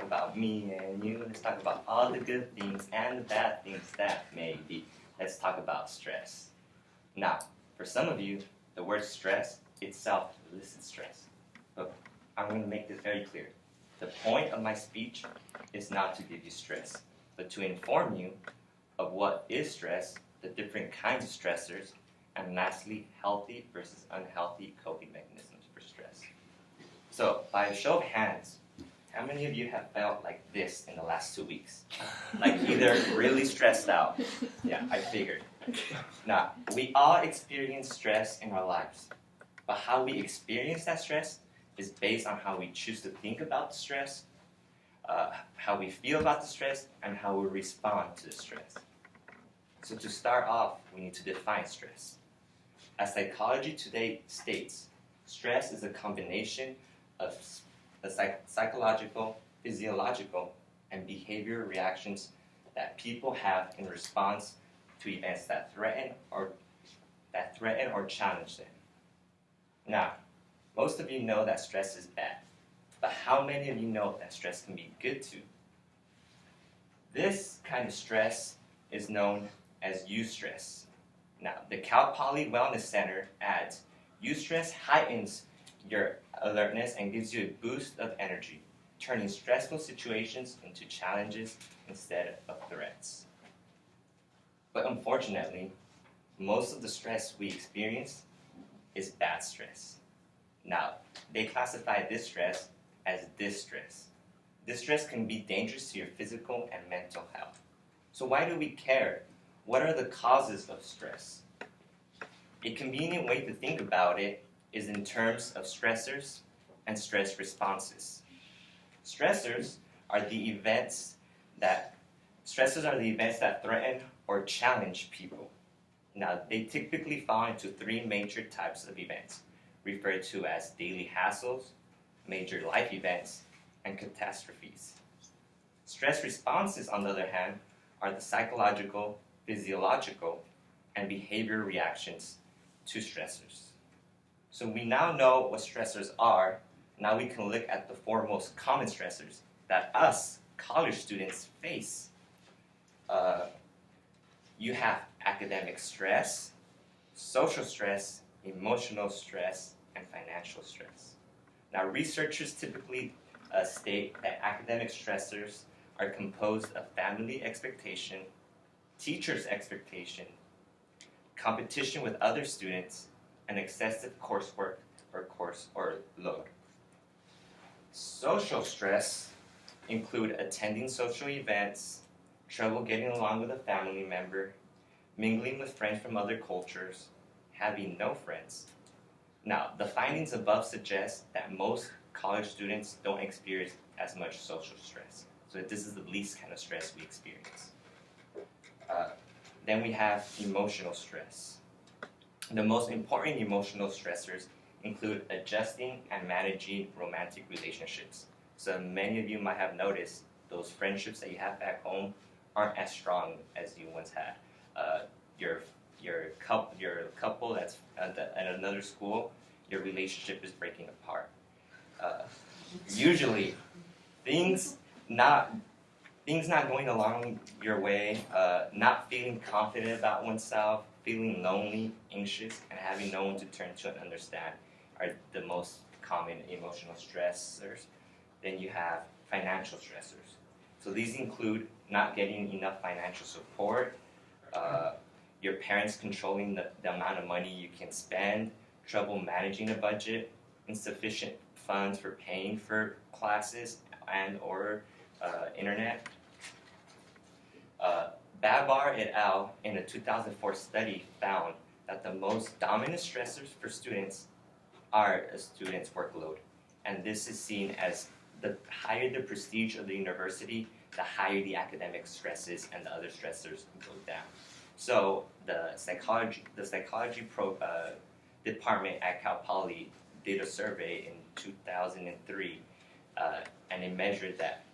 talk about me and you. Let's talk about all the good things and the bad things that may be. Let's talk about stress. Now, for some of you, the word stress itself elicits stress. But I'm going to make this very clear. The point of my speech is not to give you stress, but to inform you of what is stress, the different kinds of stressors, and lastly, healthy versus unhealthy coping mechanisms for stress. So, by a show of hands, how many of you have felt like this in the last 2 weeks? Like either really stressed out. Yeah, I figured. Now, we all experience stress in our lives, but how we experience that stress is based on how we choose to think about the stress, how we feel about the stress, and how we respond to the stress. So to start off, we need to define stress. As Psychology Today states, stress is a combination of the psychological, physiological, and behavioral reactions that people have in response to events that threaten or challenge them. Now, most of you know that stress is bad, but how many of you know that stress can be good too? This kind of stress is known as eustress. Now, the Cal Poly Wellness Center adds, eustress heightens your alertness and gives you a boost of energy, turning stressful situations into challenges instead of threats. But unfortunately, most of the stress we experience is bad stress. Now, they classify this stress as distress. Distress can be dangerous to your physical and mental health. So why do we care? What are the causes of stress? A convenient way to think about it is in terms of stressors and stress responses. Stressors are the events that threaten or challenge people. Now, they typically fall into three major types of events, referred to as daily hassles, major life events, and catastrophes. Stress responses, on the other hand, are the psychological, physiological, and behavioral reactions to stressors. So we now know what stressors are. Now we can look at the four most common stressors that us college students face. You have academic stress, social stress, emotional stress, and financial stress. Now, researchers typically state that academic stressors are composed of family expectation, teachers' expectation, competition with other students, and excessive coursework or load. Social stress include attending social events, trouble getting along with a family member, mingling with friends from other cultures, having no friends. Now, the findings above suggest that most college students don't experience as much social stress. So this is the least kind of stress we experience. Then we have emotional stress. The most important emotional stressors include adjusting and managing romantic relationships. So many of you might have noticed those friendships that you have back home aren't as strong as you once had. Your couple that's at another school, your relationship is breaking apart. Usually, things not going along your way, not feeling confident about oneself, feeling lonely, anxious, and having no one to turn to and understand are the most common emotional stressors. Then you have financial stressors. So these include not getting enough financial support, your parents controlling the amount of money you can spend, trouble managing a budget, insufficient funds for paying for classes and or internet. Babar et al. In a 2004 study found that the most dominant stressors for students are a student's workload. And this is seen as the higher the prestige of the university, the higher the academic stresses and the other stressors go down. So the psychology department at Cal Poly did a survey in 2003, and it measured that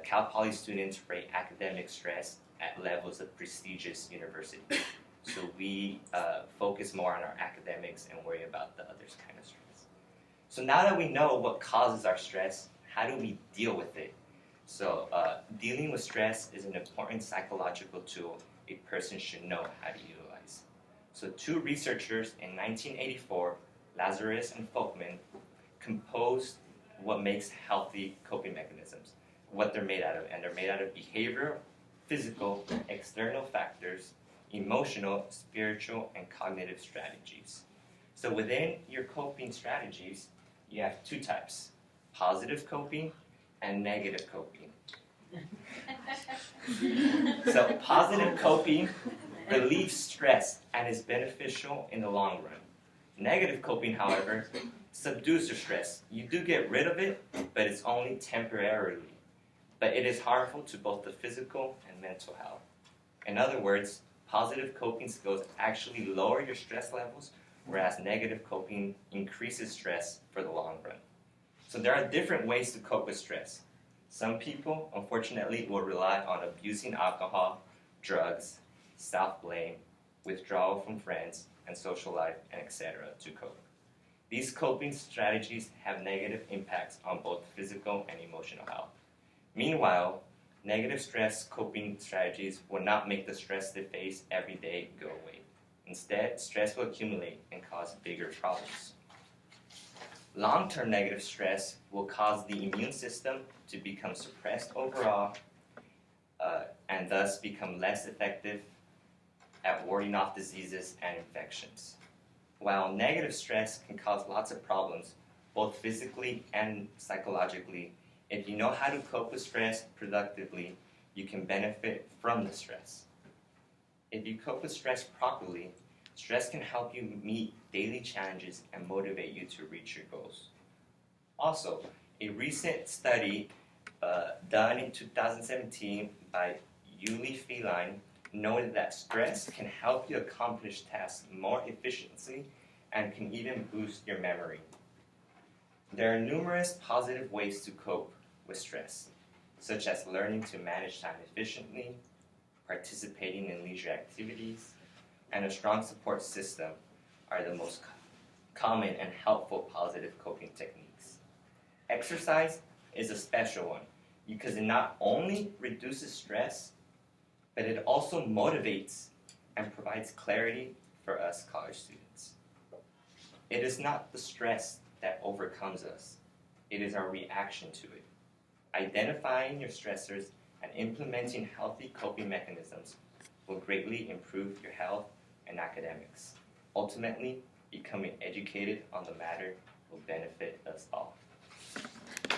Cal Poly students rate academic stress at levels of prestigious universities. So we focus more on our academics and worry about the other kind of stress. So now that we know what causes our stress, how do we deal with it? So dealing with stress is an important psychological tool a person should know how to utilize. So two researchers in 1984, Lazarus and Folkman, composed what makes healthy coping mechanisms, what they're made out of. And they're made out of behavioral, physical, external factors, emotional, spiritual, and cognitive strategies. So within your coping strategies, you have two types, positive coping and negative coping. So positive coping relieves stress and is beneficial in the long run. Negative coping, however, subdues the stress. You do get rid of it, but it's only temporarily. But it is harmful to both the physical and mental health. In other words, positive coping skills actually lower your stress levels, whereas negative coping increases stress for the long run. So there are different ways to cope with stress. Some people, unfortunately, will rely on abusing alcohol, drugs, self-blame, withdrawal from friends and social life, and etc. to cope. These coping strategies have negative impacts on both physical and emotional health. Meanwhile, negative stress coping strategies will not make the stress they face every day go away. Instead, stress will accumulate and cause bigger problems. Long-term negative stress will cause the immune system to become suppressed overall and thus become less effective at warding off diseases and infections. While negative stress can cause lots of problems, both physically and psychologically, if you know how to cope with stress productively, you can benefit from the stress. If you cope with stress properly, stress can help you meet daily challenges and motivate you to reach your goals. Also, a recent study done in 2017 by Yuli Feline noted that stress can help you accomplish tasks more efficiently and can even boost your memory. There are numerous positive ways to cope with stress, such as learning to manage time efficiently, participating in leisure activities, and a strong support system are the most common and helpful positive coping techniques. Exercise is a special one because it not only reduces stress, but it also motivates and provides clarity for us college students. It is not the stress that overcomes us, it is our reaction to it. Identifying your stressors and implementing healthy coping mechanisms will greatly improve your health and academics. Ultimately, becoming educated on the matter will benefit us all.